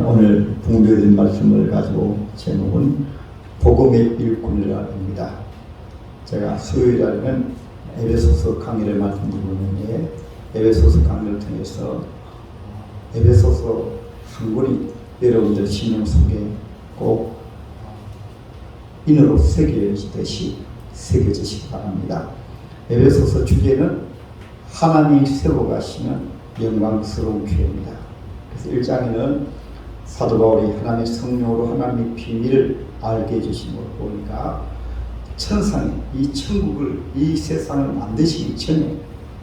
오늘 공부해드린 말씀을 가지고 제목은 복음의 일꾼이라입니다. 제가 수요일에는 에베소서 강의를 말씀드리고 있는데 에베소서 강의를 통해서 에베소서 한 권이 여러분들 심령 속에 꼭 인으로 새겨지듯이 새겨지시기 바랍니다. 에베소서 주제는 하나님이 세워가시는 영광스러운 교회입니다. 그래서 1장에는 사도 바울이 하나님의 성령으로 하나님의 비밀을 알게 해주신 걸 보니까 천상에 이 천국을 이 세상을 만드시기 전에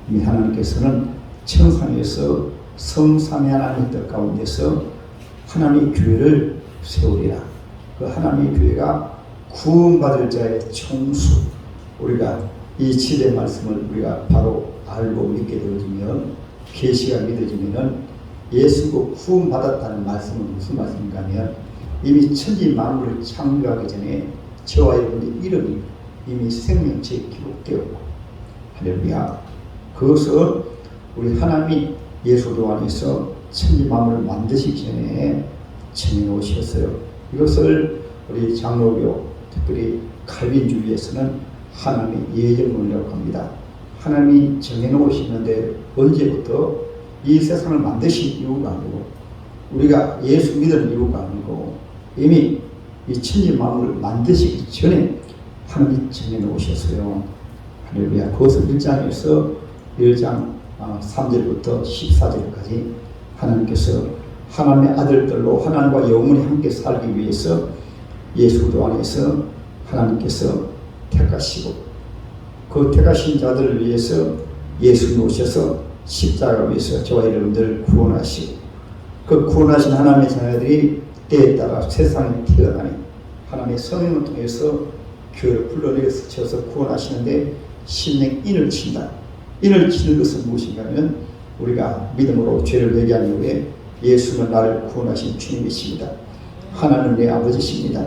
이미 하나님께서는 천상에서 성삼위 하나님의 뜻 가운데서 하나님의 교회를 세우리라. 그 하나님의 교회가 구원받을 자의 총수. 우리가 이 지대 말씀을 우리가 바로 알고 믿게 되어지면 계시가 믿어지면은 예수고 구원받았다는 말씀은 무슨 말씀인가 하면 이미 천지 만물을 창조하기 전에 저와 여러분의 이름이 이미 생명체에 기록되었고 할렐루야. 그것을 우리 하나님이 예수도 안에서 천지 만물을 만드시기 전에 정해놓으셨어요. 이것을 우리 장로교 특별히 칼빈주의에서는 하나님의 예정론이라고 합니다. 하나님이 정해놓으시는데 언제부터 이 세상을 만드신 이유가 아니고 우리가 예수 믿는 이유가 아니고 이미 이 천지 만물을 만드시기 전에 하나님이 정해놓으셨어요. 할렐루야. 그것을 1장에서 1장 3절부터 14절까지 하나님께서 하나님의 아들들로 하나님과 영원히 함께 살기 위해서 예수도 안에서 하나님께서 택하시고 그 택하신 자들을 위해서 예수님 오셔서 십자가 위에서 저와 여러분들을 구원하시고 그 구원하신 하나님의 자녀들이 때에 따라 세상에 태어나니 하나님의 성령을 통해서 교회를 불러내셔서 구원하시는데 심령 인을 친다. 인을 치는 것은 무엇인가 하면 우리가 믿음으로 죄를 회개한 이후에 예수는 나를 구원하신 주님이십니다. 하나님은 내 아버지십니다.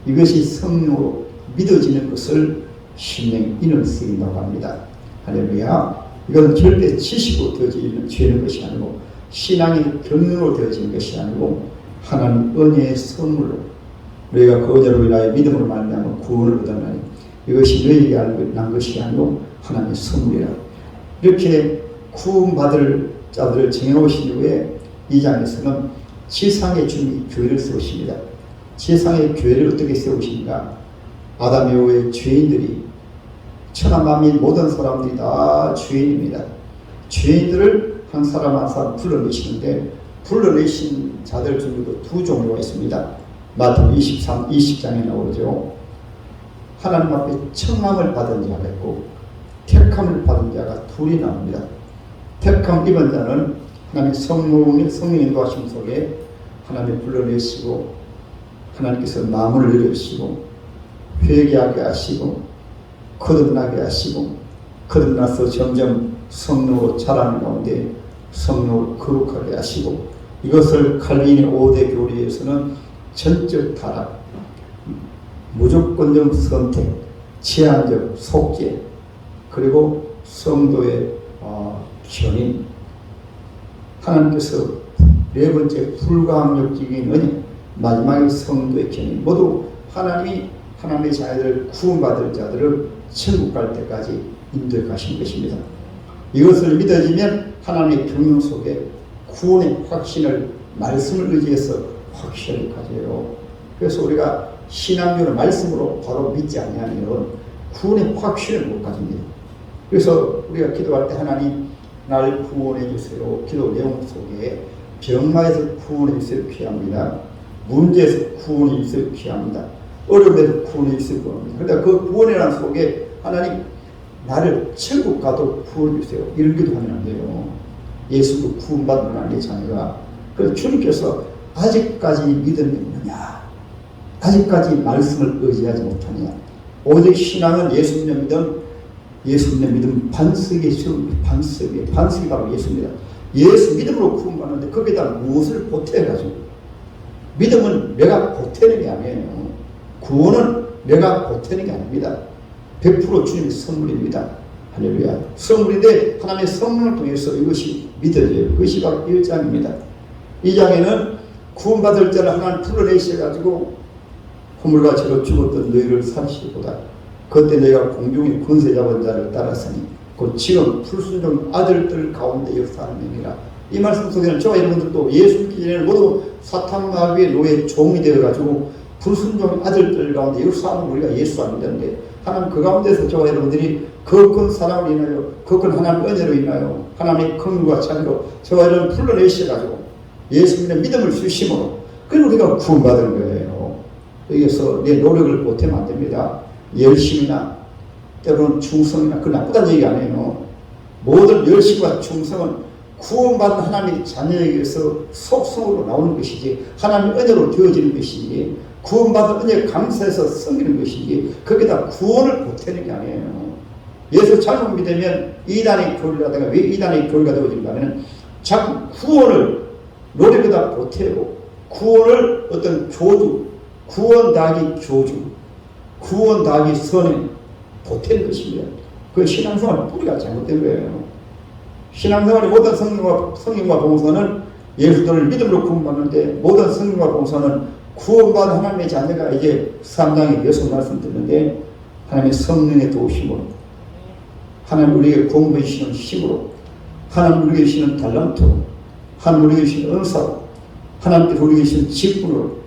이것이 성령으로 믿어지는 것을 심령 인을 쓰인다고 합니다. 할렐루야. 이건 절대 지식으로 되어지는 것이 아니고 신앙의 경륜으로 되어지는 것이 아니고 하나님 은혜의 선물로 너희가 그 은혜로 인하여 믿음으로 말미암아 구원을 얻었나니 이것이 너희에게 난 것이 아니고 하나님의 선물이라. 이렇게 구원받을 자들을 정해놓으신 이후에 이 장에서는 지상의 주님이 교회를 세우십니다. 지상의 교회를 어떻게 세우십니까? 아담 이후의 죄인들이 천하 만민 모든 사람들이 다 죄인입니다. 죄인들을 한 사람 한 사람 불러내시는데 불러내신 자들 중에도 두 종류가 있습니다. 마태복음 20장에 나오죠. 하나님 앞에 청함을 받은 자가 있고 택함을 받은 자가 둘이 나옵니다. 택함 입은 자는 하나님의 성령 인도하심 속에 하나님 불러내시고 하나님께서 마음을 열어주시고 회개하게 하시고 거듭나게 하시고 거듭나서 점점 성령으로 자라는 가운데 성령을 거룩하게 하시고 이것을 칼빈의 5대 교리에서는 전적 타락, 무조건적 선택, 제한적 속죄 그리고 성도의 견인 하나님께서 네 번째 불가항력적인 은혜 마지막에 성도의 견인 모두 하나님의 자녀들을 구원받을 자들을 천국 갈 때까지 인도해 가신 것입니다. 이것을 믿어지면 하나님의 경륜 속에 구원의 확신을 말씀을 의지해서 확신을 가져요. 그래서 우리가 신앙적으로 말씀으로 바로 믿지 않으면 구원의 확신을 못 가집니다. 그래서 우리가 기도할 때 하나님 나를 구원해 주세요. 기도 내용 속에 병마에서 구원해 주세요 귀합니다. 문제에서 구원해 주세요 귀합니다. 어려움에도 구원해 주세요 구합니다. 그런데 그 구원이라는 속에 하나님 나를 천국 가도 구원해 주세요. 이런 기도하면 안 돼요. 예수도 구원받는 하나님의 자녀가. 그래서 주님께서 아직까지 믿음이 없느냐? 아직까지 말씀을 의지하지 못하느냐? 오직 신앙은 예수 믿는 믿음 반석에 세웁니다. 반석이 바로 예수입니다. 예수 믿음으로 구원받는데 거기에다 무엇을 보태가지고 믿음은 내가 보태는 게 아니에요. 구원은 내가 보태는 게 아닙니다. 100% 주님의 선물입니다. 할렐루야. 선물인데 하나님의 성령을 통해서 이것이 믿어져요. 그것이 바로 1장입니다. 2장에는 구원받을 자를 하나님 불러내셔가지고 허물과 죄로 죽었던 너희를 살리시보다 그때 너희가 공중의 권세 잡은 자를 따랐으니 곧 지금 불순종 아들들 가운데 역사하는 님이라. 이 말씀 속에는 저와 여러분들도 예수 믿기 전에는 모두 사탄 마귀의 노예 종이 되어가지고 불순종 아들들 가운데 역사하는 우리가 예수 안 믿는데 하나님 그 가운데서 저와 여러분들이 거룩한 사랑을 인하여 거룩한 하나님의 은혜로 인하여 하나님의 긍휼과 자비로 저와 여러분 불러내셔가지고 예수 믿는 믿음을 주심으로 그래서 우리가 구원받은 거예요. 여기서 내 노력을 보태면 안 됩니다. 열심이나 때로는 충성이나 그 나쁘다는 얘기 아니에요. 모든 열심과 충성은 구원받은 하나님의 자녀에게서 속성으로 나오는 것이지 하나님의 은혜로 되어지는 것이지 구원받은 은혜 감사해서 섬기는 것이지 거기다 구원을 보태는 게 아니에요. 예수 잘못 믿으면 이단의 교리라든가 왜 이단의 교리가 되어진가 하면 자꾸 구원을 노력에다 보태고 구원을 어떤 조주 구원 더하기 조주 구원 더하기 선행 보태는 것입니다. 그 신앙생활 뿌리가 잘못된 거예요. 신앙생활의 모든 성경과 봉사는 예수들을 믿음으로 구원받는데 모든 성경과 봉사는 구원받은 하나님의 자녀가 이제 3장에 계속 말씀드렸는데 하나님의 성령의 도우심으로 하나님 우리에게 공부해 주시는 힘으로 하나님 우리에게 주시는 달란트로 하나님 우리에게 주시는 은사로 하나님께서 우리에게 주시는 직분으로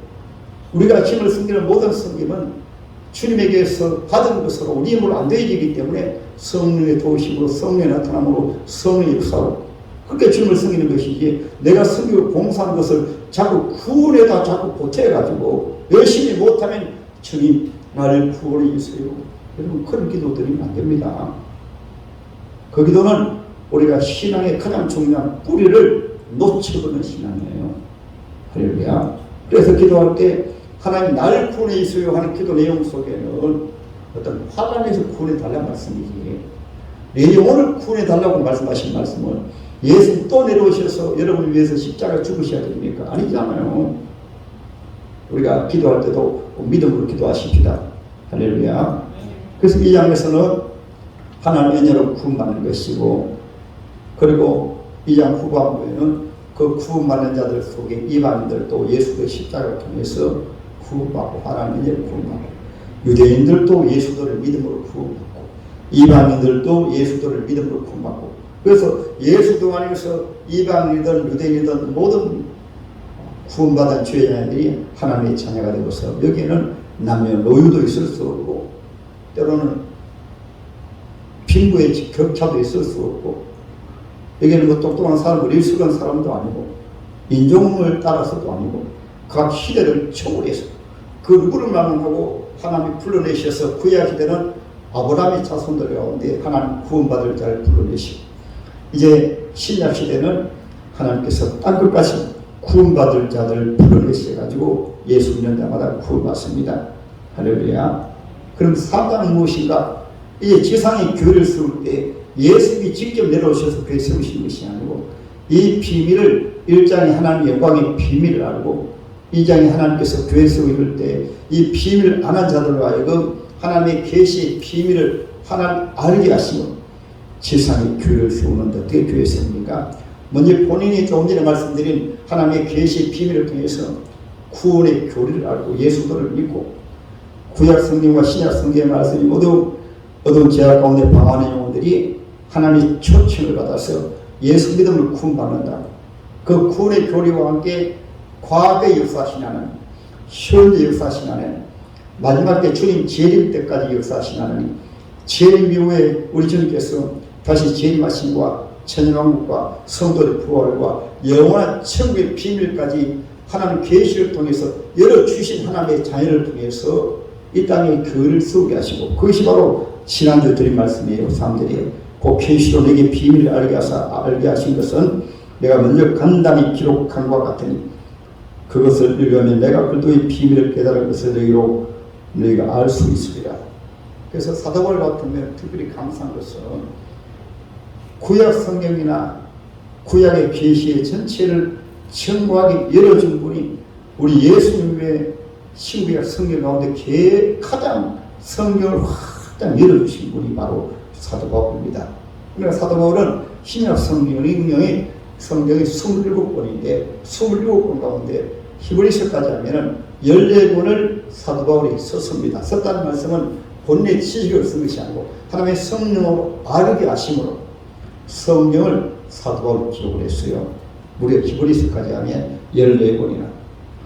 우리가 힘을 숨기는 모든 섬김은 주님에게서 받은 것으로 우리 힘으로 안 되어지기 때문에 성령의 도우심으로 성령의 나타남으로 성령의 역사로 그렇게 주님을 섬기는 것이지 내가 섬기고 봉사하는 것을 자꾸 구원에다 자꾸 보태가지고 열심히 못하면 주님 나를 구원해 주세요. 여러분 그런 기도 드리면 안 됩니다. 그 기도는 우리가 신앙의 가장 중요한 뿌리를 놓쳐버리는 신앙이에요. 할렐루야. 그래서 기도할 때 하나님 나를 구원해 주세요 하는 기도 내용 속에는 어떤 화가 내서 구원해 달라는 말씀이지 내 영혼을 구원해 달라고 말씀하신 말씀은 예수 또 내려오셔서 여러분을 위해서 십자가 죽으셔야 됩니까? 아니잖아요. 우리가 기도할 때도 믿음으로 기도하십시다. 할렐루야. 그래서 이 장에서는 하나님의 은혜로 구원받는 것이고 그리고 이 장 후반부에는 그 구원받는 자들 속에 이방인들도 예수의 십자가를 통해서 구원받고 하나님의 은혜를 구원받고 유대인들도 예수들을 믿음으로 구원받고 이방인들도 예수들을 믿음으로 구원받고 그래서 예수도 안에서 이방인이든 유대인이든 모든 구원받은 죄자들이 하나님의 자녀가 되고서 여기에는 남녀노유도 있을 수 없고 때로는 빈부의 격차도 있을 수 없고 여기는 뭐 똑똑한 사람도 일숙한 사람도 아니고 인종을 따라서도 아니고 각 시대를 초월해서 그 누구를 만나고 하나님이 불러내셔서 구약 시대는 아브라함의 자손들 가운데 하나님 구원받을 자를 불러내시고 이제 신약 시대는 하나님께서 땅끝까지 구원받을 자들을 불러내셔가지고 예수 믿는 자마다 구원받습니다. 할렐루야. 그럼 사단은 무엇인가? 이제 지상의 교회를 세울 때 예수님이 직접 내려오셔서 교회 세우신 것이 아니고 이 비밀을 1장에 하나님의 영광의 비밀을 알고 2장에 하나님께서 교회 세우실 때 이 비밀을 안 한 자들로 하여금 하나님의 계시의 비밀을 하나님 알게 하시고 지상의 교회를 세우는데 어떻게 교회 세웁니까? 먼저 본인이 조금 전에 말씀드린 하나님의 계시의 비밀을 통해서 구원의 교리를 알고 예수들을 믿고 구약 성경과 신약 성경의 말씀이 모두 어두운 죄악 가운데 방황하는 영혼들이 하나님의 초청을 받아서 예수 믿음을 구원받는다. 그 구원의 교리와 함께 과거의 역사하신 하나님, 현재 역사하신 하나님, 마지막 때 주님 재림 때까지 역사하신 하나님, 재림 이후에 우리 주님께서 다시 재림하심과 천년왕국과 성도의 부활과 영원한 천국의 비밀까지 하나님 계시를 통해서 열어주신 하나님의 자녀를 통해서 이 땅에 교회를 세우게 하시고 그것이 바로 지난주 드린 말씀이에요. 사람들이 그 계시로 내게 비밀을 알게 하신 것은 내가 먼저 간단히 기록한 것 같으니 그것을 읽으면 내가 그도의 비밀을 깨달은 것을 너희가 알 수 있으리라. 그래서 사도 바울 같으면 특별히 감사한 것은 구약 성경이나 구약의 계시의 전체를 정확하게 열어준 분이 우리 예수님의 신구약 성경 가운데 가장 성경을 확 열어주신 분이 바로 사도 바울입니다. 그러니까 사도 바울은 신약 성경의 27권인데 27권 가운데 히브리서까지 하면은 14권을 사도 바울이 썼습니다. 썼다는 말씀은 본인의 지식을 쓴 것이 아니고 하나님의 성령으로 알게 하심으로 성경을 사도 바울이 기록을 했어요. 무려 히브리서까지 하면 14권이나.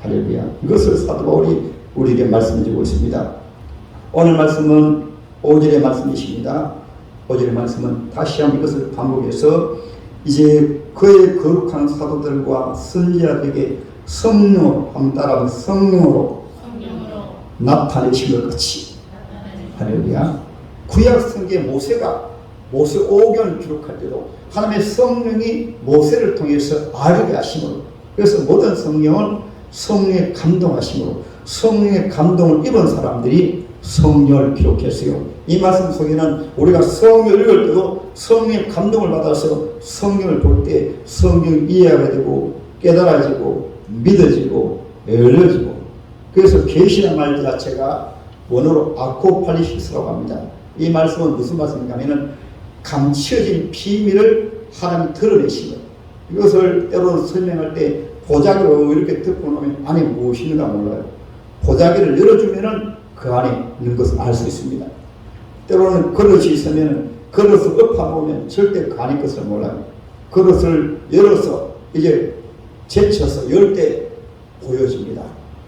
할렐루야. 이것을 사도 바울이 우리에게 말씀해 주고 있습니다. 오늘 말씀은 5절의 말씀이십니다. 5절의 말씀은 다시 한번 이것을 반복해서 이제 그의 거룩한 사도들과 선지자들에게 성령으로, 한번 따라하면 성령으로 나타내신 것 같이. 할렐루야. 구약 성경에 모세가 모세 오경을 기록할 때도 하나님의 성령이 모세를 통해서 알게 하심으로, 그래서 모든 성령은 성령의 감동하심으로 성령의 감동을 입은 사람들이 성령을 기록했어요. 이 말씀 속에는 우리가 성경을 읽을 때도 성령의 감동을 받아서 성경을 볼 때 성경을 이해하게 되고 깨달아지고 믿어지고 열려지고, 그래서 계시란 말 자체가 원어로 아코팔리시스라고 합니다. 이 말씀은 무슨 말씀인가 하면은 감추어진 비밀을 하나님이 드러내신 것. 이것을 때로는 설명할 때 보자기로 이렇게 듣고 나면 안에 무엇이 있는가 몰라요. 보자기를 열어주면은 그 안에 있는 것을 알 수 있습니다. 때로는 그릇이 있으면 그릇을 엎어보면 절대 그 안에 것을 몰라요. 그릇을 열어서 이제 제쳐서 열 때 보여집니다.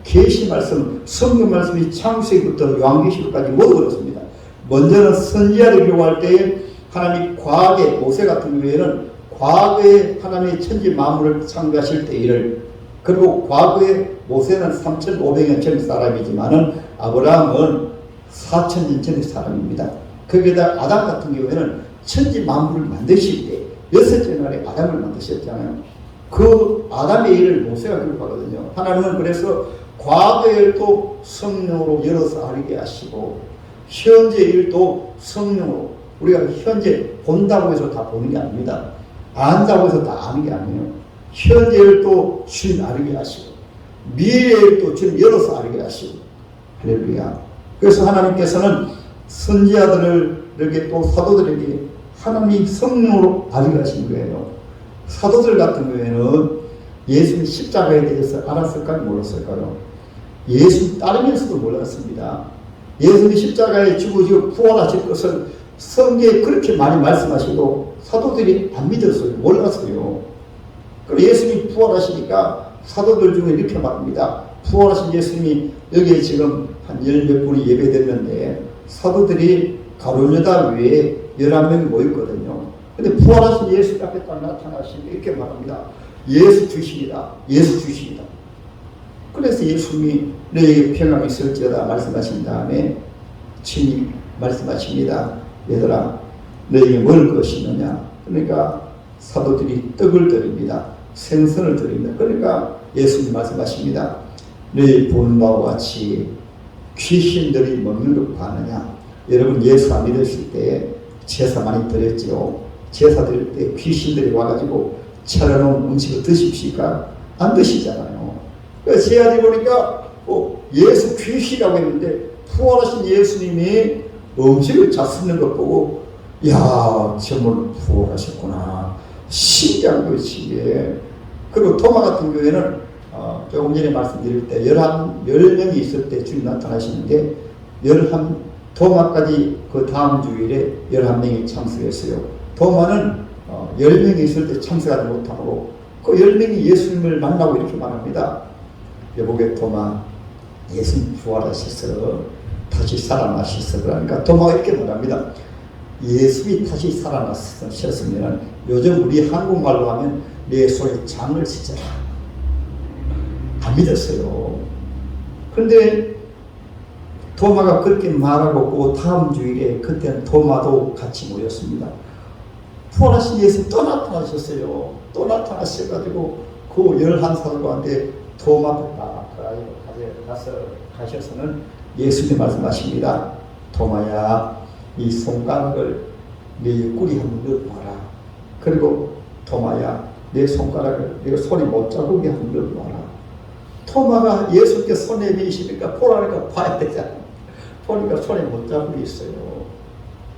계시 말씀, 성경 말씀이 창세기부터 요한계시록까지 모두 그렇습니다. 먼저는 선지자를 기록할 때에 하나님이 과거에 모세 같은 경우에는 과거에 하나님의 천지 만물을 창조하실 때 일을, 그리고 과거에 모세는 3,500년 전의 사람이지만은 아브라함은 4,000년 전의 사람입니다. 거기에다 아담 같은 경우에는 천지 만물을 만드실 때 여섯째 날에 아담을 만드셨잖아요. 그 아담의 일을 모세가 기록하거든요. 하나님은 그래서 과거의 일도 성령으로 열어서 알게 하시고 현재 일도 성령으로, 우리가 현재 본다고 해서 다 보는 게 아닙니다. 안다고 해서 다 아는 게 아니에요. 현재 일도 주님 알게 하시고 미래의 일도 주님 열어서 알게 하시고. 할렐루야. 그래서 하나님께서는 선지자들에게 또 사도들에게 하나님이 성령으로 알게 하신 거예요. 사도들 같은 경우에는 예수님 십자가에 대해서 알았을까요? 몰랐을까요? 예수 따르면서도 몰랐습니다. 예수님이 십자가에 죽으시고 부활하실 것을 성경에 그렇게 많이 말씀하시고 사도들이 안 믿었어요. 몰랐어요. 그럼 예수님이 부활하시니까 사도들 중에 이렇게 말합니다. 부활하신 예수님이 여기에 지금 한 10몇 분이 예배됐는데 사도들이 가룟유다 위에 11명이 모였거든요. 근데 부활하신 예수 앞에 딱 나타나시면 이렇게 말합니다. 예수 주시이다. 예수 주시이다. 그래서 예수님이 너에게 평강이 있을지어다 말씀하신 다음에 친히 말씀하십니다. 얘들아, 너에게 먹을 것이 있느냐? 그러니까 사도들이 떡을 드립니다. 생선을 드립니다. 그러니까 예수님 말씀하십니다. 너희 본 바와 같이 귀신들이 먹는 것 아느냐? 여러분 예수 안 믿으실 때 제사 많이 드렸지요. 제사 드릴 때 귀신들이 와가지고 차려놓은 음식을 드십시까? 안 드시잖아요. 그래서 제안해 보니까 예수 귀신이라고 했는데 부활하신 예수님이 음식을 잡수는 것 보고 야, 정말 부활하셨구나. 신기한 것이. 그리고 토마 같은 경우에는 조금 전에 말씀드릴 때 11명이 있을 때 주님 나타나시는데 토마까지 그 다음 주일에 11명이 참석했어요. 토마는 10명이 있을 때 참석하지 못하고 그 10명이 예수님을 만나고 이렇게 말합니다. 여보게 토마, 예수님 부활하셨어. 다시 살아나셨어. 그러니까 토마가 이렇게 말합니다. 예수님이 다시 살아나셨으면 요즘 우리 한국말로 하면 내 손에 장을 치잖아. 안 믿었어요. 그런데 토마가 그렇게 말하고 그 다음 주일에 그때는 토마도 같이 모였습니다. 부활하신 예수 또 나타나셨어요. 또 나타나셔가지고 그 11사도 가운데 토마를 가셔서는 예수님 말씀하십니다. 토마야, 이 손가락을 내 옆구리 한번 넣어봐라. 그리고 토마야, 내 손가락을 내가 손이 못 자국에 한번 넣어봐라. 토마가 예수께 손에 미시니까 보라니까 봐야 되잖아요. 보니까 손에 못 자국이 있어요.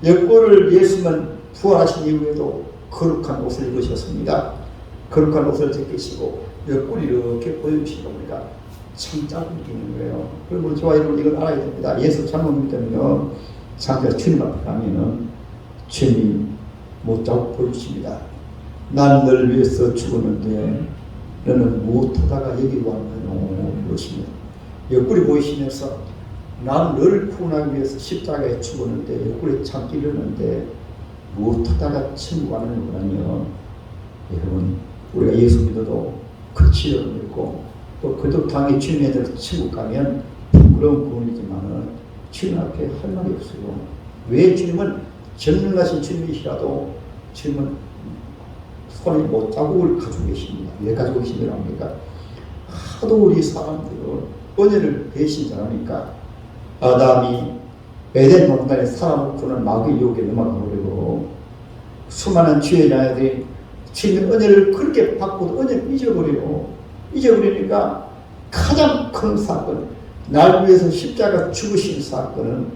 옆구리를 예수는 부활하신 이후에도 거룩한 옷을 입으셨습니다. 거룩한 옷을 제끼시고 옆구리 이렇게 보여주신 겁니다. 창자고 있는 거예요. 그리고 저와 여러분 이걸 알아야 됩니다. 예수 잘못 믿으면요, 장자 주님 앞에 가면은 주님이 못자고 보여주십니다. 난 널 위해서 죽었는데 너는 못하다가 여기 왔노 그러십니다. 옆구리 보이시면서 난 너를 구원하기 위해서 십자가에 죽었는데 옆구리 참 찔렸는데 못하다가 천국 가는 거라며, 여러분 우리가 예수 믿어도 그 치료를 믿고 또 그도 당연히 주님에 대해서 천국 가면 부끄러운 구원이지만은 주님 앞에 할 말이 없어요. 왜? 주님은 전능하신 주님이시라도 주님은 손에 못 자국을 가지고 계십니다. 왜 가지고 계시냐고 합니까? 하도 우리 사람들은 은혜를 배신자라니까. 아담이 에덴 동산에 살아놓고는 마귀의 유혹에 넘어가버리고 수많은 주의 자녀들이 주님의 은혜를 그렇게 받고도 은혜를 잊어버리니까 가장 큰 사건, 날 위해서 십자가 죽으신 사건은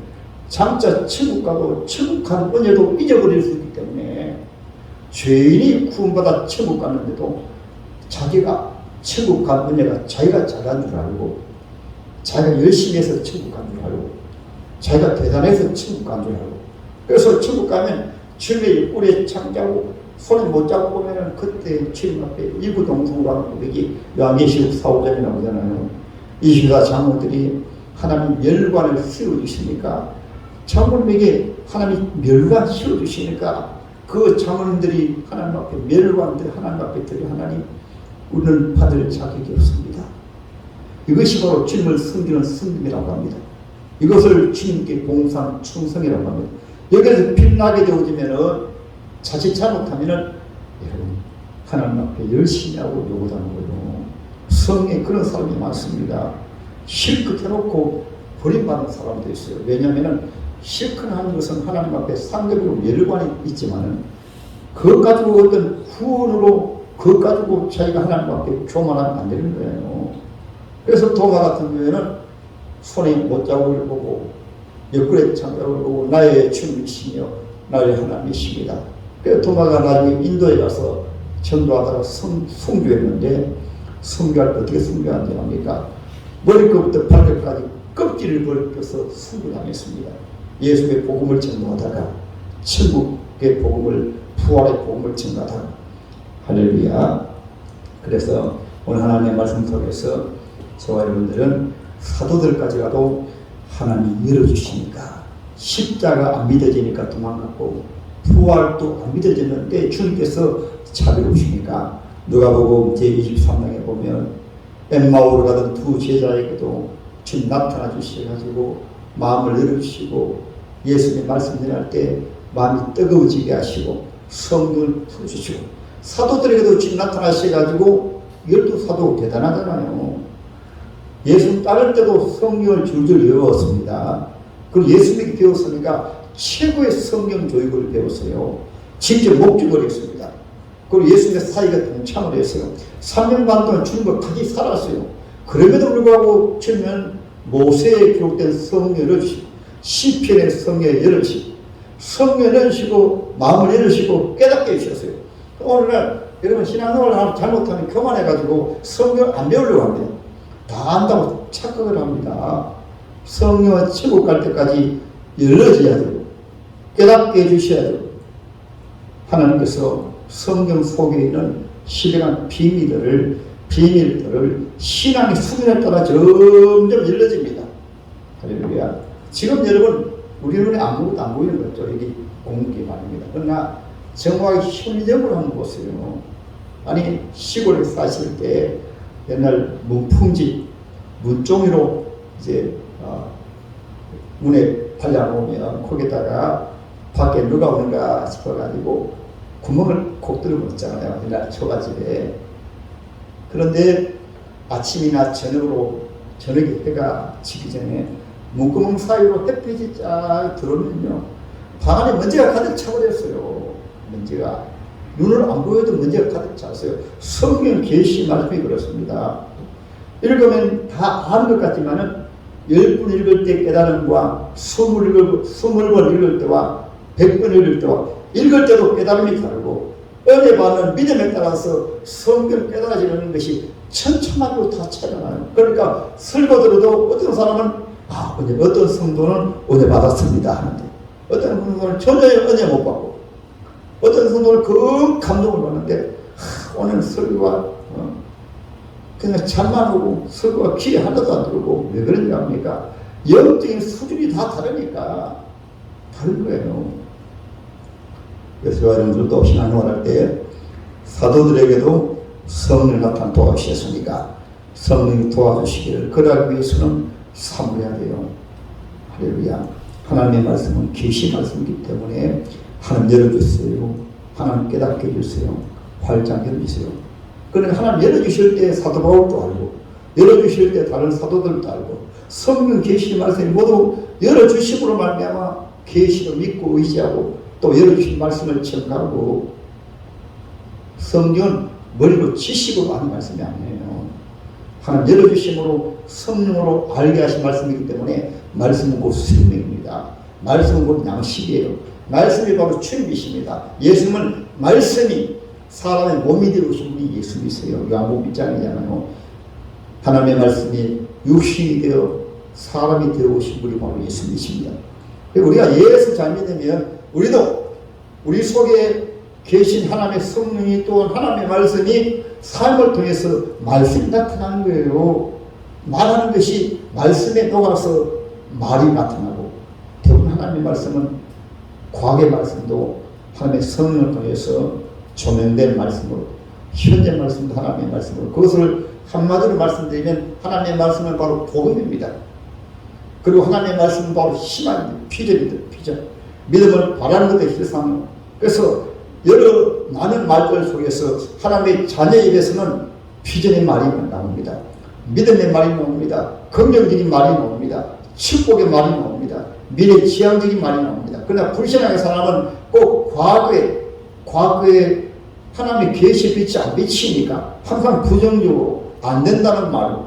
장차 천국 가도 천국 가는 은혜도 잊어버릴 수 있기 때문에 죄인이 구원받아 천국 갔는데도 자기가 천국 간 은혜가 자기가 잘한 줄 알고, 자기가 열심히 해서 천국 간 줄 알고, 자기가 대단해서 천국 간 줄 알고, 그래서 천국 가면 주님의 옆구리에 창자고 손에 못 잡고 보면은 그때 주님 앞에 이구동성으로 여기 요한계시록 4~5장이라고 하잖아요. 24 장로들이 하나님 멸관을 씌워주시니까, 장로님에게 하나님 멸관 씌워주시니까 그 장로님들이 하나님 앞에 멸관들 하나님 앞에 드려 하나님 우리는 받을 자격이 없습니다. 이것이 바로 주님을 섬기는 섬김이라고 합니다. 이것을 주님께 봉사하는 충성이라고 합니다. 여기에서 빛나게 되어지면은 자칫 잘못하면은 여러분 하나님 앞에 열심히 하고 요구하는 거예요. 성에 그런 사람이 많습니다. 실컷 해놓고 버림받는 사람도 있어요. 왜냐하면은 실컷 하는 것은 하나님 앞에 상대적으로 멸관이 있지만은 그것 가지고 어떤 구원으로 그것 가지고 자기가 하나님 앞에 교만하면 안 되는 거예요. 그래서 도마 같은 경우에는 손에 못자국을 보고 옆구리에 창자국을 보고 나의 주님이시며 나의 하나님이십니다. 그래서 도마가 나중에 인도에 가서 전도하다가 성교했는데, 성교할 때 어떻게 성교하는지 압니까? 머리끝부터 발끝까지 껍질을 벗겨서 성교당했습니다. 예수의 복음을 전도하다가 천국의 복음을, 부활의 복음을 전가하다가, 할렐루야. 그래서 오늘 하나님의 말씀 속에서 저와 여러분들은 사도들까지 가도 하나님이 열어주시니까, 십자가 안 믿어지니까 도망갔고 부활도 안 믿어지는데 주님께서 찾아오시니까, 누가복음 제23장에 보면 엠마오로 가던 두 제자에게도 주님 나타나 주셔가지고 마음을 열어주시고 예수님 말씀 전할 때 마음이 뜨거워지게 하시고 성령을 부어주시고, 사도들에게도 주님 나타나셔가지고 12사도 대단하잖아요. 예수 따를 때도 성령을 줄줄 외웠습니다. 그리고 예수님이 배웠으니까 최고의 성령 교육을 배웠어요. 직접 목격을 했습니다. 그리고 예수님의 사이가 동참을 했어요. 3년 반 동안 주님과 같이 살았어요. 그럼에도 불구하고 주님은 모세에 기록된 성령을 열어주시고, 시편의 성령을 열어주시고, 성령을 열으시고 마음을 열으시고 깨닫게 해주셨어요. 오늘날 여러분 신앙생활을 잘못하면 교만해가지고 성령 안 배우려고 합니다. 다 안다고 착각을 합니다. 성령은 천국 갈 때까지 열려져야 되고 깨닫게 해주셔야 되고, 하나님께서 성경 속에 있는 신령한 비밀들을 신앙의 수준에 따라 점점 열려집니다. 할렐루야. 지금 여러분 우리 눈에 아무것도 안 보이는 거죠. 여기 공기 말입니다. 그러나 정확히 현실적으로 한번 보세요. 아니 시골에 사실 때 옛날 문풍지 문종이로 이제 문에 발려놓으면 거기다가 밖에 누가 오는가 싶어가지고 구멍을 콕 뚫어 놓잖아요. 옛날 초가집에. 그런데 아침이나 저녁에 해가 지기 전에 문구멍 사이로 햇빛이 쫙 들어오면요, 방 안에 먼지가 가득 차버렸어요. 먼지가 눈을 안 보여도 먼지가 가득 찼어요. 성경 계시 말씀이 그렇습니다. 읽으면 다 아는 것 같지만은 10번 읽을 때 깨달음과 20번 읽을 때와 100번 읽을 때와 읽을 때도 깨달음이 다르고 은혜 받는 믿음에 따라서 성경을 깨달아지는 것이 천차만별로 다 차이나요. 그러니까 설교 들어도 어떤 사람은 어떤 성도는 은혜 받았습니다 하는데, 어떤 성도는 전혀 은혜 못 받고, 어떤 성도는 그 감동을 받는데 오늘 설교가 그냥 잠만 오고 설교가 귀에 하나도 안 들어오고. 왜 그런지 압니까? 영적인 수준이 다 다르니까. 다른 거예요. 그래서 저와 여러분들도 신앙생활할 때 사도들에게도 성령 나타나 도와주셨으니까 성령이 도와주시기를 그러기 위해서는 사모해야 돼요. 할렐루야. 하나님의 말씀은 계시 말씀이기 때문에 하나님 열어주세요. 하나님 깨닫게 해주세요. 활짝 열어주세요. 그러니까 하나님 열어주실 때 사도 바울도 알고, 열어주실 때 다른 사도들도 알고, 성경 계시 말씀이 모두 열어주심으로 말미암아 계시로 믿고 의지하고 또 열어주신 말씀을 전하고. 성경은 머리로 지식으로 하는 말씀이 아니에요. 하나님 열어주심으로 성령으로 알게 하신 말씀이기 때문에 말씀은 곧 생명입니다. 말씀은 곧 양식이에요. 말씀이 바로 주님이십니다. 예수님은 말씀이 사람의 몸이 되어오신 분이 예수님이세요. 요한복음 1장이잖아요. 하나님의 말씀이 육신이 되어 사람이 되어오신 분이 바로 예수님이십니다. 우리가 예수 잘 믿으면 우리도 우리 속에 계신 하나님의 성령이 또 하나님의 말씀이 삶을 통해서 말씀이 나타나는 거예요. 말하는 것이 말씀에 녹아서 말이 나타나고, 대부분 하나님의 말씀은 과거의 말씀도 하나님의 성령을 통해서 조명된 말씀으로, 현재 말씀도 하나님의 말씀으로, 그것을 한마디로 말씀드리면 하나님의 말씀은 바로 복음입니다. 그리고 하나님의 말씀은 바로 희망입니다. 비전입니다. 비전. 믿음을 바라는 것의 실상. 그래서 여러 많은 말들 속에서 하나님의 자녀 입에서는 비전의 말이 나옵니다. 믿음의 말이 나옵니다. 긍정적인 말이 나옵니다. 축복의 말이 나옵니다. 미래 지향적인 말이 나옵니다. 그러나 불신앙의 사람은 꼭 과거에 하나님의 계시 빛이 안 비치니까 항상 부정적으로 안 된다는 말로.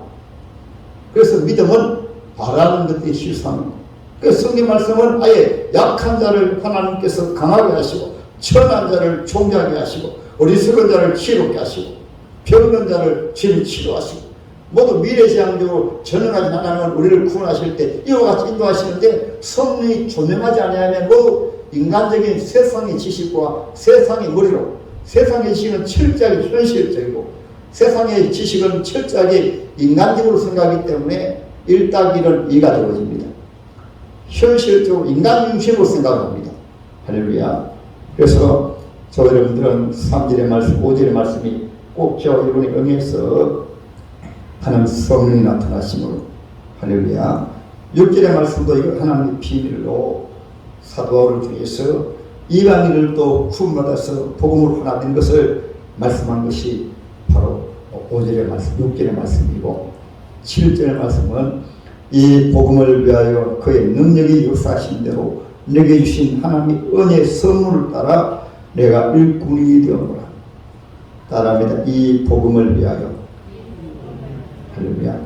그래서 믿음은 바라는 것의 실상. 그래서 성경 말씀은 아예 약한 자를 하나님께서 강하게 하시고, 천한 자를 존귀하게 하시고, 어리석은 자를 지혜롭게 하시고, 병든 자를 치료하시고, 모두 미래지향적으로 전능하신 하나님은 우리를 구원하실 때 이와 같이 인도하시는데, 성령이 조명하지 않으면 모두 인간적인 세상의 지식과 세상의 머리로, 세상의 지식은 철저하게 현실적이고 세상의 지식은 철저하게 인간적으로 생각하기 때문에 1+1은 2가 되어집니다. 현실적으로 인간 중심으로 생각합니다. 할렐루야. 그래서 저 여러분들은 3절의 말씀, 5절의 말씀이 꼭 저 여러분이 응해서 하나님 성령이 나타나심으로. 할렐루야. 6절의 말씀도 이거 하나님의 비밀로 사도를 통해서 이방인들도 구원받아서 복음으로 하나 된 것을 말씀한 것이 바로 5절의 말씀, 6절의 말씀이고, 7절의 말씀은 이 복음을 위하여 그의 능력이 역사하신 대로 내게 주신 하나님의 은혜의 선물을 따라 내가 일꾼이 되었노라. 따라합니다. 이 복음을 위하여. 할렐루야.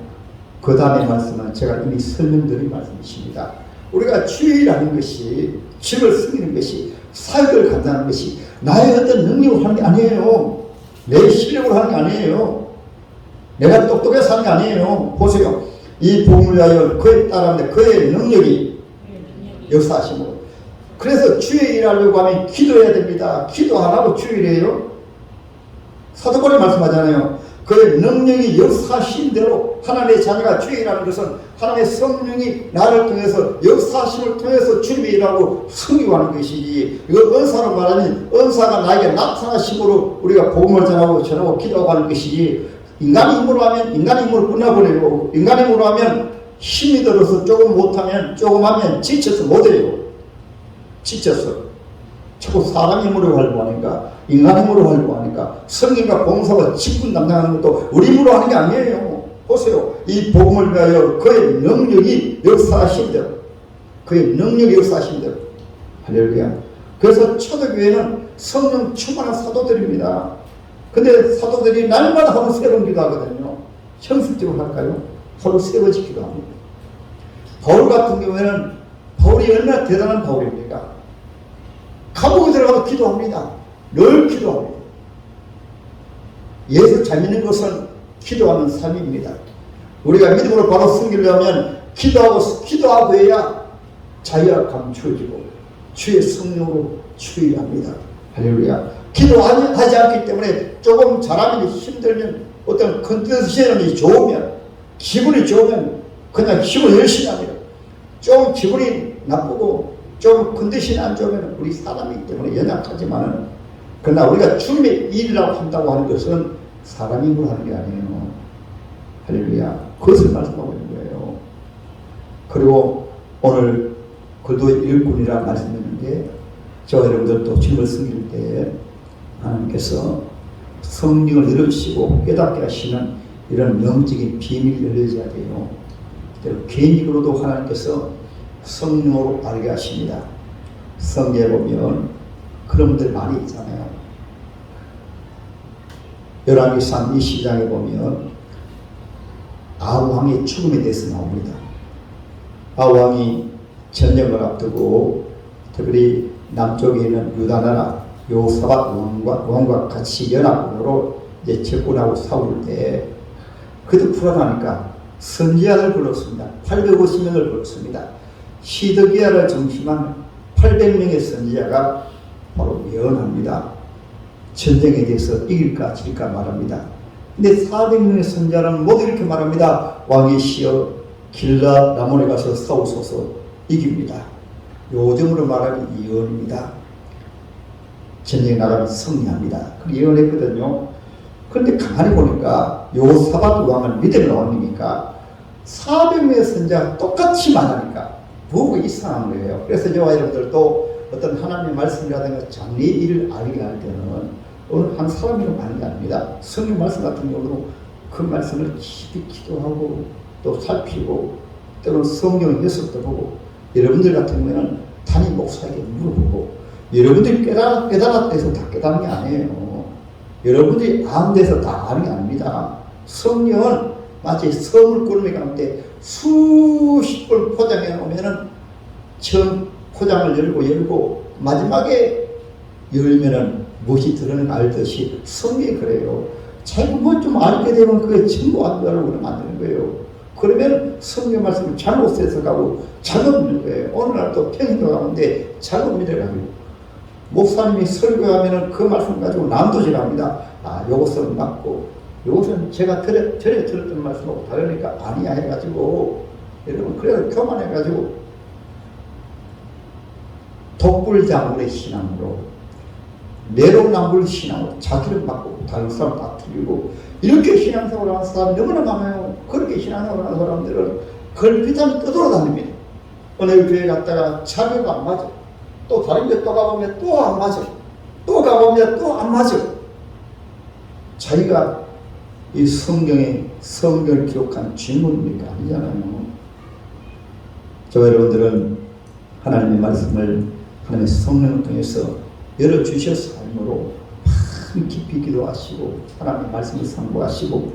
그 다음에 말씀은 제가 이미 설명드린 말씀이십니다. 우리가 주의라는 것이, 주를 섬기는 것이, 사역을 감당하는 것이 나의 어떤 능력으로 하는 게 아니에요. 내 실력으로 하는 게 아니에요. 내가 똑똑해서 하는 게 아니에요. 보세요. 이 복음을 위하여 그에 따라하는데 그의 능력이 역사하시고, 그래서 주의 일하려고 하면 기도해야 됩니다. 기도 안 하고 주의를 해요? 사도 바울이 말씀하잖아요. 그의 능력이 역사하신 대로 하나님의 자녀가 주의 일하는 것은 하나님의 성령이 나를 통해서 역사하심을 통해서 주님의 일하고 섬기고하는 것이지, 이거 은사로 말하면 은사가 나에게 나타나심으로 우리가 복음을 전하고 기도하고 하는 것이지, 인간의 힘으로 하면 인간의 힘으로 끝나버리고, 인간의 힘으로 하면 힘이 들어서 조금 못하면, 조금 하면 지쳐서 못해요. 지쳐서. 자꾸 사람 힘으로 하려고 하니까, 인간 힘으로 하려고 하니까, 성경과 봉사와 직분 담당하는 것도 우리 힘으로 하는 게 아니에요. 보세요. 이 복음을 위하여 그의 능력이 역사하신 대로, 그의 능력이 역사하신 대로. 할렐루야. 그래서 초대교회는 성령 충만한 사도들입니다. 근데 사도들이 날마다 하루 3번 기도하거든요. 형식적으로 할까요? 하루 3번씩 기도합니다. 바울 같은 경우에는, 바울이 얼마나 대단한 바울입니까? 감옥에 들어가서 기도합니다. 늘 기도합니다. 예수 잘 믿는 것은 기도하는 삶입니다. 우리가 믿음으로 바로 승리하면 기도하고 해야 자유가 감추어지고 주의 성령으로 추이합니다. 할렐루야. 기도하지 않기 때문에 조금 잘하면 힘들면 어떤 컨디션이 좋으면 기분이 좋으면 그냥 힘을 열심히 합니다. 좀 기분이 나쁘고 좀 컨디션이 안 좋으면 우리 사람이기 때문에 연약하지만은 그러나 우리가 주님의 일이라고 한다고 하는 것은 사람이 힘으로 하는 게 아니에요. 할렐루야. 그것을 말씀하고 있는 거예요. 그리고 오늘 그도 일꾼이라 말씀했는데 저 여러분들도 주님을 섬길 때 하나님께서 성령을 이루시고 깨닫게 하시는 이런 영적인 비밀이 열려져야 돼요. 개인적으로도 하나님께서 성령으로 알게 하십니다. 성경에 보면 그런 분들 많이 있잖아요. 열왕기상 22장에 보면 아합왕의 죽음에 대해서 나옵니다. 아합왕이 전쟁을 앞두고 특별히 남쪽에 있는 유다 나라 여호사밧 왕과 같이 연합군으로 이제 접근하고 싸울 때 그도 불안하니까 선지자를 불렀습니다. 850명을 불렀습니다. 시드기야를 중심한 800명의 선지자가 바로 예언합니다. 전쟁에 대해서 이길까 질까 말합니다. 근데 400명의 선지자는 모두 이렇게 말합니다. 왕이시여 길라 라몬에 가서 싸우소서. 이깁니다. 요즘으로 말하면 예언입니다. 전쟁에 나가면 승리합니다. 그 예언했거든요. 그런데 가만히 보니까 여호사밧 왕을 믿음의 왕이니까 400명의 선지자가 똑같이 말하니까 뭐가 이상한 거예요. 그래서 저와 여러분들도 어떤 하나님의 말씀이라든가 장래의 일을 알게 할 때는 어느 한 사람이로 하는 게 아닙니다. 성경 말씀 같은 경우도 그 말씀을 깊이 기도하고 또 살피고 때로는 성경 해석도 보고 여러분들 같은 경우에는 담임 목사에게 물어보고 여러분들이 깨달았다 해서 다 깨달은 게 아니에요. 여러분들이 아는 데서 다 아는 게 아닙니다. 성령은 마치 선물 꾸러미 가운데 수십 번 포장해 놓으면은 처음 포장을 열고 마지막에 열면은 무엇이 들어는가 알듯이 성경이 그래요. 자기가 뭐 좀 알게 되면 그게 전부 안다고 그러면 안 되는 거예요. 그러면 성경 말씀을 잘못 해석하고 잘못 믿는 거예요. 오늘날 또 평신도 가운데 잘못 믿어가지고 목사님이 설교하면은 그 말씀 가지고 남도질합니다. 아, 요것은 맞고 요것은 제가 전에 들었던 말씀하고 다르니까 아니야 해가지고 여러분 그래서 교만해가지고 독불장군의 신앙으로 내로남불 신앙으로 자기를 맞고 다른 사람 다 틀리고 이렇게 신앙생활을 하는 사람이 너무나 많아요. 그렇게 신앙생활을 하는 사람들은 걸핏하면 떠돌아다닙니다. 어느 교회 갔다가 자료가 안 맞아. 또 다른 데 또 가보면 또 안 맞아. 또 가보면 또 안 맞아. 자기가 이 성경을 기록한 주인공입니까? 아니잖아요. 저 여러분들은 하나님의 말씀을 하나님의 성령을 통해서 열어주셔서 삶으로 깊이 기도하시고 하나님의 말씀을 상고하시고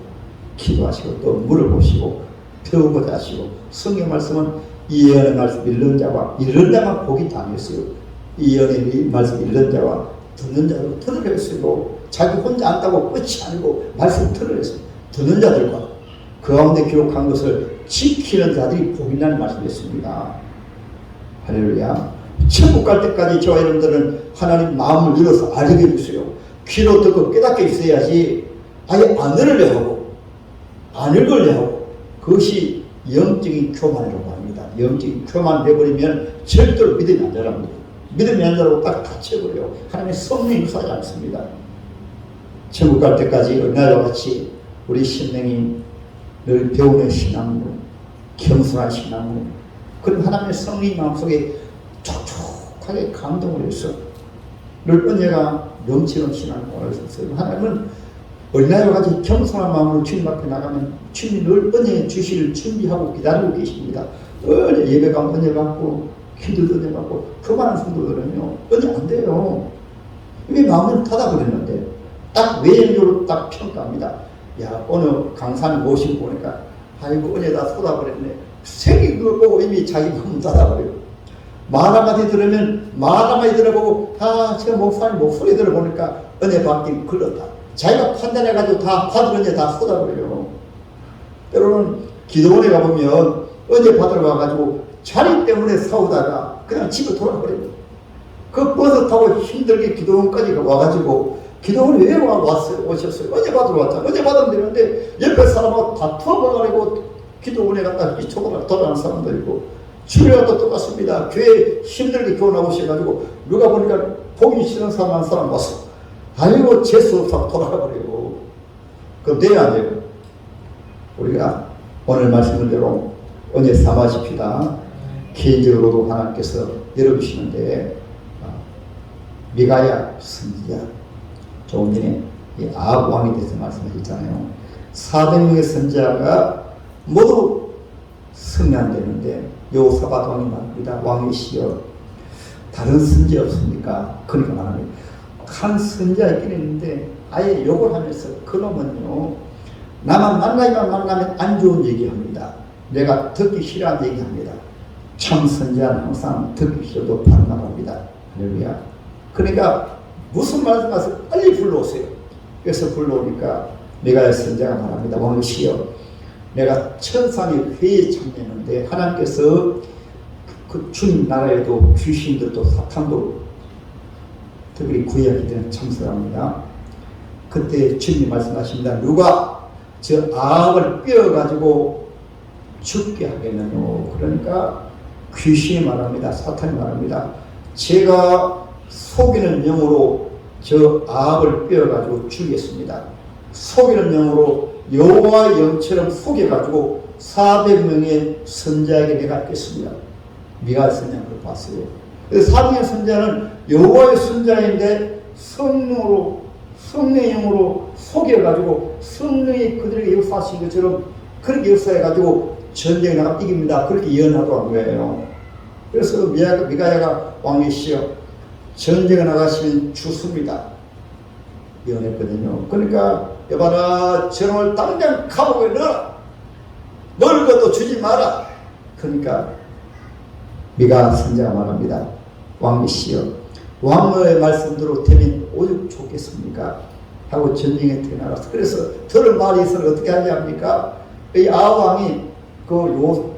기도하시고 또 물어보시고 배우고자 하시고 성경 말씀은 이 예언의 말씀 읽는 자와 읽는 자만 복이 다녔어요. 이 예언의 말씀 읽는 자와 듣는 자도 들으려 했어요. 자기 혼자 안다고 끝이 아니고 말씀 들으려 했어요. 듣는 자들과 그 가운데 기록한 것을 지키는 자들이 복이 나는 말씀이었습니다. 할렐루야. 천국 갈 때까지 저와 여러분들은 하나님 마음을 열어서 알게 해주세요. 귀로 듣고 깨닫게 있어야지 아예 안 들으려 하고 안 읽으려 하고 그것이 영적인 교만이라고 합니다. 영적인 교만 되어버리면 절대로 믿음이 안 자랍니다. 믿음이 안 자라고 딱 닫혀버려요. 하나님의 성령이 역사하지 않습니다. 천국 갈 때까지 어린아이와 같이 우리 신령이 늘 배우는 신앙으로 겸손한 신앙으로 그런 하나님의 성령이 마음속에 촉촉하게 감동을 해서 늘 은혜가 넘치는 신앙생활을 했어요. 하나님은 어린아이와 같이 겸손한 마음으로 주님 앞에 나가면 주님이 늘 은혜 주시를 준비하고 기다리고 계십니다. 예배 가면 은혜 받고 기도도 은혜 받고 교만한 성도들은요 은혜 안 돼요. 이미 마음을 닫아버렸는데 딱 외형적으로 딱 평가합니다. 야 어느 강사님 모시고 보니까 아이고 은혜다 쏟아버렸네. 생긴 걸 보고 이미 자기 마음 닫아버려요. 말 한마디 들으면 말 한마디 들어보고 저 목사님 목소리 들어보니까 은혜 받긴 글렀다. 자기가 판단해가지고 다 받으려니 다 쏟아버려요. 때로는 기도원에 가보면 어제 받으러 와가지고 자리 때문에 싸우다가 그냥 집에 돌아버려요. 그 버스 타고 힘들게 기도원까지 와가지고 기도원에 왜 오셨어요? 어제 받으러 왔잖아. 어제 받으면 되는데 옆에 사람하고 다 투어가지고 기도원에 갔다 이쪽으로 돌아가는 사람들이고 주일날도 똑같습니다. 교회 힘들게 교회 나오셔가지고 누가 보니까 보기 싫은 사람 한 사람 왔어. 아이고 재수 없다고 돌아가버리고 그럼 돼야 안 돼요? 우리가 오늘 말씀대로 언제 삼아집시다. 개인적으로도 하나님께서 열어주시는데 미가야 선지자 조금 전에 아합 왕에 대해서 말씀하셨잖아요. 400명의 선지자가 모두 승리한다는데 여호사밧 왕이 말합니다. 왕이시여 다른 선지자 없습니까? 그러니까 말합니다. 한 선지자 있긴 있는데 아예 욕을 하면서 그놈은요 나만 만나면 안 좋은 얘기합니다. 내가 듣기 싫어하는 얘기합니다. 참 선지자는 항상 듣기 싫어도 반납합니다. 할렐루야. 그러니까 무슨 말씀하세요? 빨리 불러오세요. 그래서 불러오니까 미가야 선지자가 말합니다. 왕이시여 내가 천상의 회에 참여했는데 하나님께서 그 주님 나라에도 귀신들도 사탄도 특별히 구약에 대한 참석합니다. 그때 주님이 말씀하십니다. 누가 저 아합을 뼈가지고 죽게 하겠느냐. 그러니까 귀신이 말합니다. 사탄이 말합니다. 제가 속이는 영으로 저 아합을 뼈가지고 죽이겠습니다. 속이는 영으로 여호와 영처럼 속여가지고 400명의 선자에게 내가 있겠습니다. 미가 선자를 봤어요. 그래서 400명의 선자는 여호와의 선자인데 성령의 영으로 속여가지고 성령이 그들에게 역사하신 것처럼 그렇게 역사해가지고 전쟁에 나가 이깁니다. 그렇게 예언하고 한 거예요. 그래서 미가야가 왕이시여 전쟁에 나가시면 죽습니다. 예언했거든요. 그러니까 여봐라 저놈을 당장 감옥에 넣어라. 먹을 것도 주지 마라. 그러니까 미가 선자가 말합니다. 왕이시여 왕의 말씀대로 되면 오죽 좋겠습니까? 하고 전쟁에 태어나갔어. 그래서 들을 말이 있으면 어떻게 하냐 합니까? 이 아왕이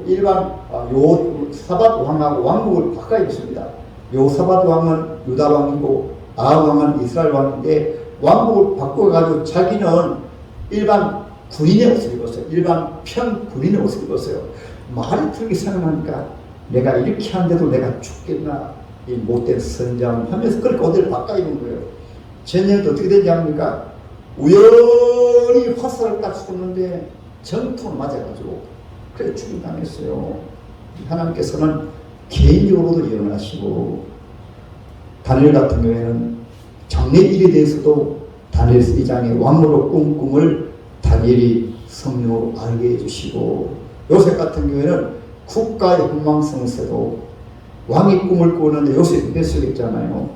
일반 요사밧 왕하고 왕국을 바꿔 입습니다. 요사밧 왕은 유다 왕이고 아왕은 이스라엘 왕인데 왕국을 바꿔가지고 자기는 일반 군인의 옷을 입었어요. 일반 편 군인의 옷을 입었어요. 말이 틀리게 생각하니까 내가 이렇게 하는데도 내가 죽겠나 이 못된 선장 하면서 그렇게 옷을 바꿔 입은 거예요. 전쟁도 어떻게 되지 합니까? 우연히 화살을 딱 쏘는데 정통을 맞아가지고 그래 죽임당했어요. 하나님께서는 개인적으로도 예언하시고 다니엘 같은 경우에는 장래 일에 대해서도 다니엘 2장의 왕으로 꾼 꿈을 다니엘이 성령으로 알게 해주시고 요셉 같은 경우에는 국가의 흥망성쇠도 왕이 꿈을 꾸는데 요셉이 뱃속에 있잖아요.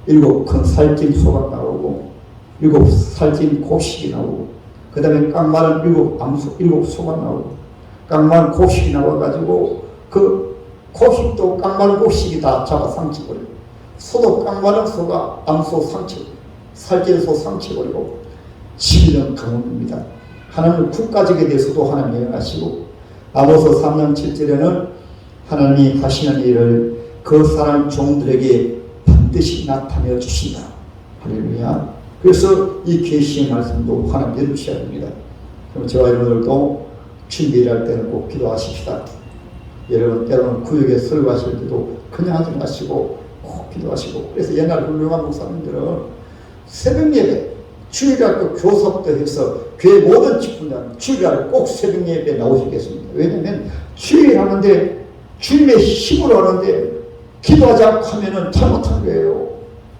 7 큰 살찐 소가 나오고 7 살찐 곡식이 나오고 그 다음에 깡마른 7 소가 나오고 깡마른 곡식이 나와가지고 그 곡식도 깡마른 곡식이 다 잡아 상치버리고 소도 깡마른 소가 암소 상치버리고 살찐 소 상치버리고 7년 가뭄입니다. 하나님은 국가적에 대해서도 하나님 예언하시고 아모스 3장 7절에는 하나님이 하시는 일을 그 사람 종들에게 반드시 나타내어 주신다. 할렐루야. 그래서 이 계시의 말씀도 하나님 내주셔야 됩니다. 그럼 저와 여러분들도 준비를 할 때는 꼭 기도하십시다. 여러분 때로는 구역에 설교하실 때도 그냥 하지 마시고 꼭 기도하시고 그래서 옛날 훌륭한 목사님들은 새벽 예배 주일날 그 교섭도 해서 교회 모든 직분자는 주일날 꼭 새벽 예배에 나오시겠습니다. 왜냐하면 주일 하는데 주님의 힘으로 하는데 기도하지 않고 하면은 잘못한 거예요.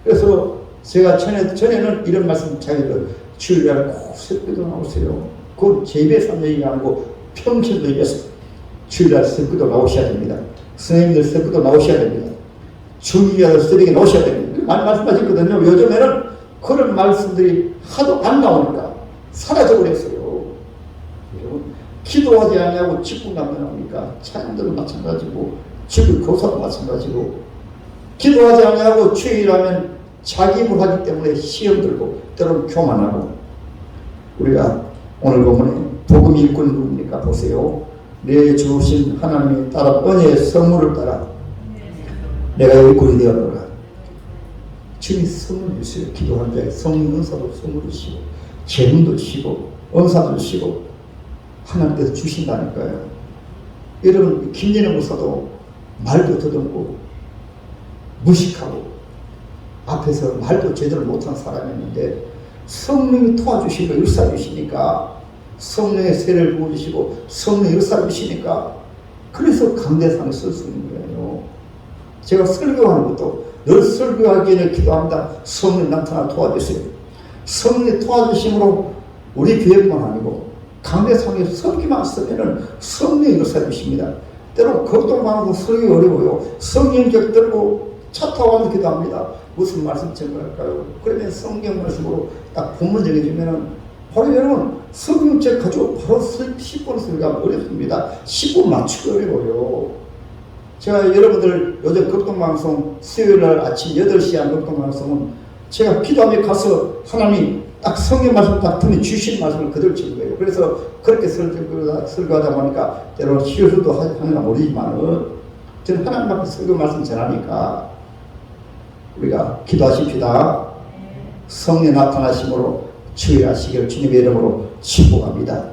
그래서 제가 전에는 이런 말씀 자기들 주일날 꼭 새벽기도 나오세요. 그건 제 입에서 하는 얘기가 아니고 평신도 입에서 주일날 새벽기도 나오셔야 됩니다. 선생님들 새벽기도 나오셔야 됩니다. 주일날 새벽에 나오셔야 됩니다. 많이 말씀하셨거든요. 요즘에는 그런 말씀들이 하도 안 나오니까 사라져버렸어요. 여러분 기도하지 않냐고 직분감면합니까? 찬양들은 마찬가지고 지금 교사도 마찬가지고 기도하지 않냐고 주일하면 자기 힘을 하기 때문에 시험 들고 때로는 교만하고 우리가 오늘 본문에 복음 일꾼 누굽니까? 보세요. 내 주신 하나님에 따라 은혜의 선물을 따라 내가 일꾼이 되었노라. 주님이 선물을 주세요. 기도한 자에 성령 은사도 선물을 주시고 재능도 주시고 은사도 주시고 하나님께서 주신다니까요. 여러분 김연애 목사도 말도 더듬고 무식하고 앞에서 말도 제대로 못한 사람이었는데 성령이 도와주시고 역사주시니까 성령의 세를 부어주시고 성령의 역사주시니까 그래서 강대상을 쓸 수 있는 거예요. 제가 설교하는 것도 늘 설교하기에는 기도합니다. 성령 나타나 도와주세요. 성령이 도와주심으로 우리 교회뿐만 아니고 강대상에 설교만 쓰면은 성령이 역사주십니다. 때로 걱정 많아서 설교 어려워요. 성령적 들고 차 타고 와서 기도합니다. 무슨 말씀 전달할까요? 그러면 성경 말씀으로 딱 본문 정해주면은 바로 여러분 성경책 가지고 바로 10분 설교가 어렵습니다. 10분 맞추기 어려워요. 제가 여러분들 요즘 극동방송 수요일날 아침 8시에 한 극동방송은 제가 기도하며 가서 하나님이 딱 성경 말씀 딱 들으면 주신 말씀을 그대로 치는 거예요. 그래서 그렇게 설교하다 보니까 때로는 실수도 하는가 모르지만은 저는 하나님 앞에 설교 말씀 전하니까 우리가 기도하십시다. 성령 나타나심으로 치유하시기를 주님의 이름으로 축복합니다.